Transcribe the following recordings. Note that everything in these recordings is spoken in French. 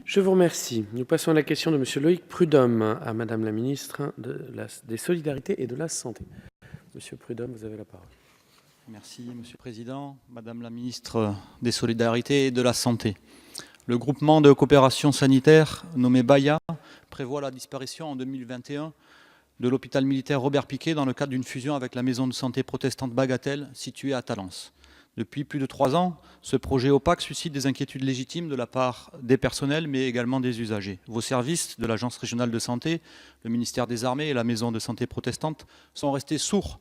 Je vous remercie. Nous passons à la question de Monsieur Loïc Prudhomme à Madame la ministre des Solidarités et de la Santé. Monsieur Prudhomme, vous avez la parole. Merci Monsieur le Président, Madame la ministre des Solidarités et de la Santé. Le groupement de coopération sanitaire nommé BAIA prévoit la disparition en 2021 de l'hôpital militaire Robert Picqué dans le cadre d'une fusion avec la maison de santé protestante Bagatelle située à Talence. Depuis plus de 3 ans, ce projet opaque suscite des inquiétudes légitimes de la part des personnels, mais également des usagers. Vos services de l'Agence régionale de santé, le ministère des Armées et la maison de santé protestante sont restés sourds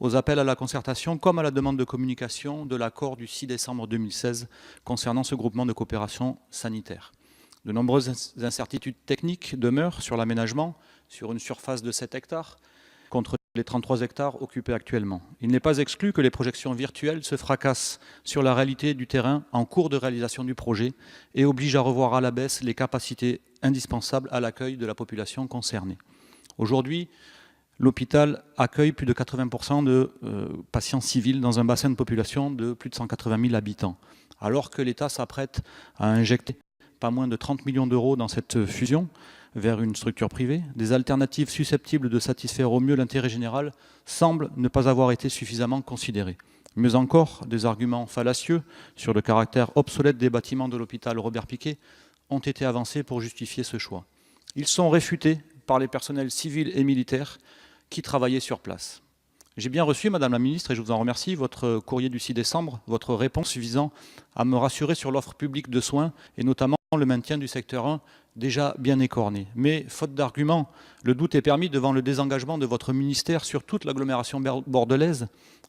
aux appels à la concertation comme à la demande de communication de l'accord du 6 décembre 2016 concernant ce groupement de coopération sanitaire. De nombreuses incertitudes techniques demeurent sur l'aménagement, sur une surface de 7 hectares, contre les 33 hectares occupés actuellement. Il n'est pas exclu que les projections virtuelles se fracassent sur la réalité du terrain en cours de réalisation du projet et obligent à revoir à la baisse les capacités indispensables à l'accueil de la population concernée. Aujourd'hui, l'hôpital accueille plus de 80% de patients civils dans un bassin de population de plus de 180 000 habitants, alors que l'État s'apprête à injecter pas moins de 30 millions d'euros dans cette fusion vers une structure privée. Des alternatives susceptibles de satisfaire au mieux l'intérêt général semblent ne pas avoir été suffisamment considérées. Mieux encore, des arguments fallacieux sur le caractère obsolète des bâtiments de l'hôpital Robert Picqué ont été avancés pour justifier ce choix. Ils sont réfutés par les personnels civils et militaires qui travaillaient sur place. J'ai bien reçu, Madame la Ministre, et je vous en remercie, votre courrier du 6 décembre, votre réponse visant à me rassurer sur l'offre publique de soins et notamment le maintien du secteur 1 déjà bien écorné. Mais, faute d'arguments, le doute est permis devant le désengagement de votre ministère sur toute l'agglomération bordelaise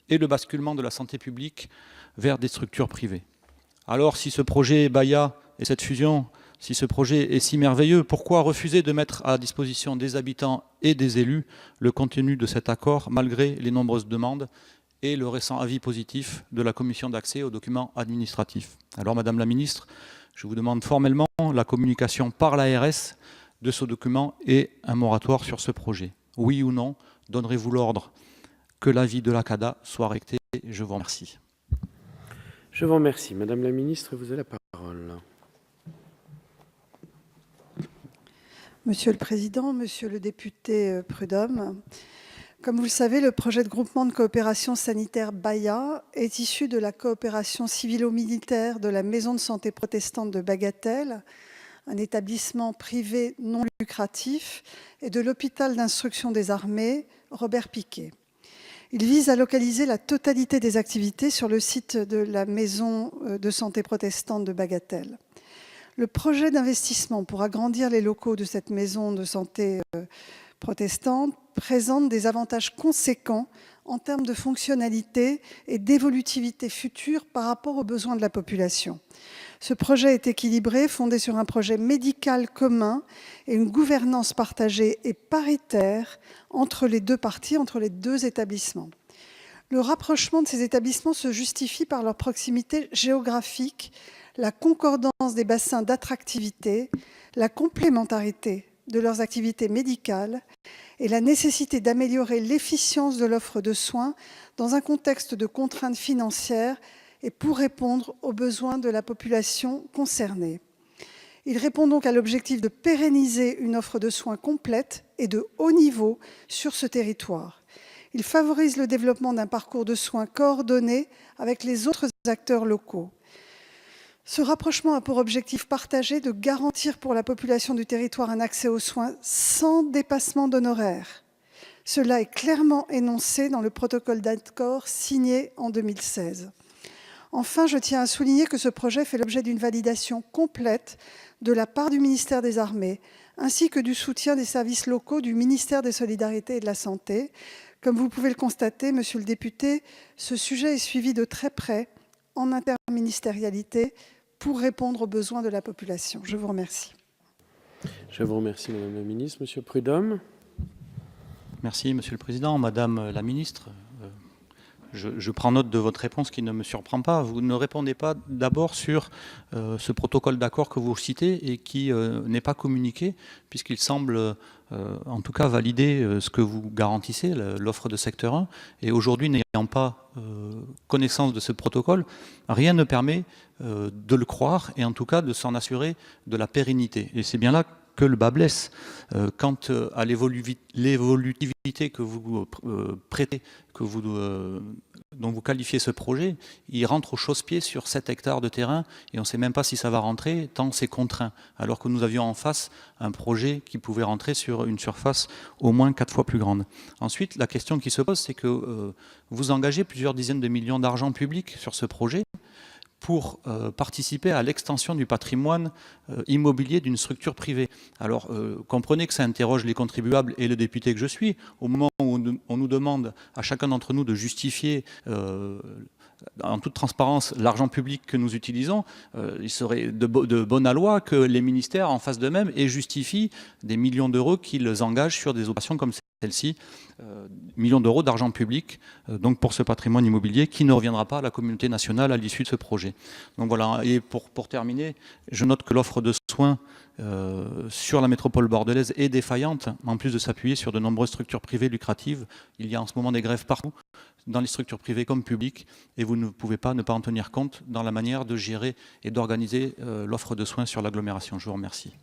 et le basculement de la santé publique vers des structures privées. Alors, si ce projet BAIA et cette fusion, si ce projet est si merveilleux, pourquoi refuser de mettre à disposition des habitants et des élus le contenu de cet accord, malgré les nombreuses demandes et le récent avis positif de la Commission d'accès aux documents administratifs? Alors, Madame la Ministre, je vous demande formellement la communication par l'ARS de ce document et un moratoire sur ce projet. Oui ou non, donnerez-vous l'ordre que l'avis de la CADA soit recté? Je vous remercie. Je vous remercie. Madame la ministre, vous avez la parole. Monsieur le Président, Monsieur le député Prudhomme, comme vous le savez, le projet de groupement de coopération sanitaire BAIA est issu de la coopération civilo-militaire de la Maison de santé protestante de Bagatelle, un établissement privé non lucratif, et de l'hôpital d'instruction des armées Robert Picqué. Il vise à localiser la totalité des activités sur le site de la Maison de santé protestante de Bagatelle. Le projet d'investissement pour agrandir les locaux de cette maison de santé protestante présente des avantages conséquents en termes de fonctionnalité et d'évolutivité future par rapport aux besoins de la population. Ce projet est équilibré, fondé sur un projet médical commun et une gouvernance partagée et paritaire entre les deux parties, entre les deux établissements. Le rapprochement de ces établissements se justifie par leur proximité géographique, la concordance des bassins d'attractivité, la complémentarité de leurs activités médicales et la nécessité d'améliorer l'efficience de l'offre de soins dans un contexte de contraintes financières et pour répondre aux besoins de la population concernée. Il répond donc à l'objectif de pérenniser une offre de soins complète et de haut niveau sur ce territoire. Il favorise le développement d'un parcours de soins coordonné avec les autres acteurs locaux. Ce rapprochement a pour objectif partagé de garantir pour la population du territoire un accès aux soins sans dépassement d'honoraires. Cela est clairement énoncé dans le protocole d'accord signé en 2016. Enfin, je tiens à souligner que ce projet fait l'objet d'une validation complète de la part du ministère des Armées, ainsi que du soutien des services locaux du ministère des Solidarités et de la Santé. Comme vous pouvez le constater, monsieur le député, ce sujet est suivi de très près en interministérialité pour répondre aux besoins de la population. Je vous remercie. Je vous remercie, Madame la ministre. Monsieur Prudhomme. Merci, Monsieur le Président. Madame la ministre, je prends note de votre réponse qui ne me surprend pas. Vous ne répondez pas d'abord sur ce protocole d'accord que vous citez et qui n'est pas communiqué, puisqu'il semble en tout cas valider ce que vous garantissez, l'offre de secteur 1. Et aujourd'hui, n'ayant pas connaissance de ce protocole, rien ne permet de le croire et en tout cas de s'en assurer de la pérennité. Et c'est bien là que le bas blesse. Quant à l'évolutivité que vous prêtez, dont vous qualifiez ce projet, il rentre au chausse-pied sur 7 hectares de terrain et on ne sait même pas si ça va rentrer tant c'est contraint. Alors que nous avions en face un projet qui pouvait rentrer sur une surface au moins 4 fois plus grande. Ensuite, la question qui se pose, c'est que vous engagez plusieurs dizaines de millions d'argent public sur ce projet pour participer à l'extension du patrimoine immobilier d'une structure privée. Alors, comprenez que ça interroge les contribuables et le député que je suis. Au moment où on nous demande à chacun d'entre nous de justifier en toute transparence l'argent public que nous utilisons, il serait de bonne loi que les ministères en fassent de même et justifient des millions d'euros qu'ils engagent sur des opérations comme celle-ci, millions d'euros d'argent public donc pour ce patrimoine immobilier qui ne reviendra pas à la communauté nationale à l'issue de ce projet. Donc voilà, et pour terminer, je note que l'offre de soins sur la métropole bordelaise est défaillante, en plus de s'appuyer sur de nombreuses structures privées lucratives. Il y a en ce moment des grèves partout, dans les structures privées comme publiques, et vous ne pouvez pas ne pas en tenir compte dans la manière de gérer et d'organiser l'offre de soins sur l'agglomération. Je vous remercie.